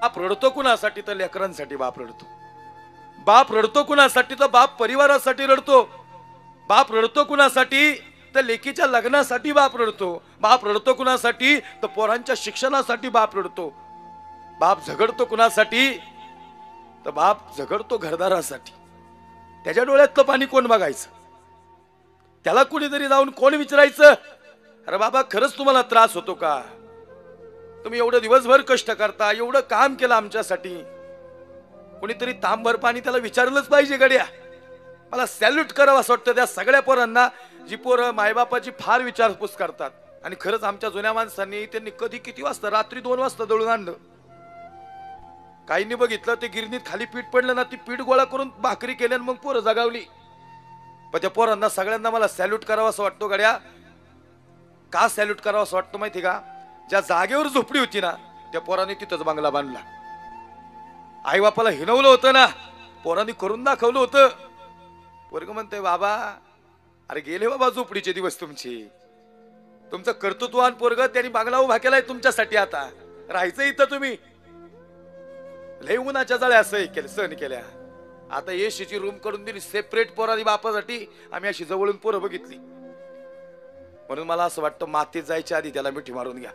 बाप रडतो कुणासाठी तर लेकरांसाठी बाप रडतो. बाप रडतो कुणासाठी तर बाप परिवारासाठी रडतो. बाप रडतो कुणासाठी तर लेकीच्या लग्नासाठी बाप रडतो. बाप रडतो कुणासाठी तर पोरांच्या शिक्षणासाठी बाप रडतो. बाप झगडतो कुणासाठी तर बाप झगडतो घरदारासाठी. त्याच्या डोळ्यातलं पाणी कोण बघायचं? त्याला कुणीतरी जाऊन कोण विचारायचं, अरे बाबा खरंच तुम्हाला त्रास होतो का? तुम्ही एवढं दिवसभर कष्ट करता, एवढं काम केलं आमच्यासाठी, कुणीतरी तांबभर पाणी त्याला विचारलंच पाहिजे गड्या. मला सॅल्यूट करावं असं वाटतं त्या सगळ्या पोरांना जी पोरं मायबापाची फार विचारपूस करतात. आणि खरंच आमच्या जुन्या माणसांनी त्यांनी कधी किती वाजता, रात्री 2 वाजता दळून आणलं. काहींनी बघितलं ते गिरणीत खाली पीठ पडलं ना, ती पीठ गोळा करून भाकरी केल्या मग पोरं जगावली. पण त्या पोरांना सगळ्यांना मला सॅल्यूट करावं असं वाटतो गड्या. का सॅल्यूट करावं असं वाटतं माहिती का? ज्या जागेवर झोपडी होती ना त्या पोरांनी तिथंच बंगला बांधला. आई बापाला हिनवलं होतं ना, पोरांनी करून दाखवलं होतं. पोरग म्हणते बाबा अरे गेले बाबा झोपडीचे दिवस तुमचे. तुमचं कर्तृत्वान पोरग त्यांनी बांगला उभा केलाय तुमच्यासाठी. आता राहायचं इथं तुम्ही. लय उन्हाच्या जळ्या केलं सहन केल्या. आता एसीची रूम करून दिली सेपरेट पोरांनी बापासाठी. आम्ही अशी जवळून पोरं बघितली. म्हणून मला असं वाटतं मातीत जायच्या आधी त्याला मिठी मारून घ्या.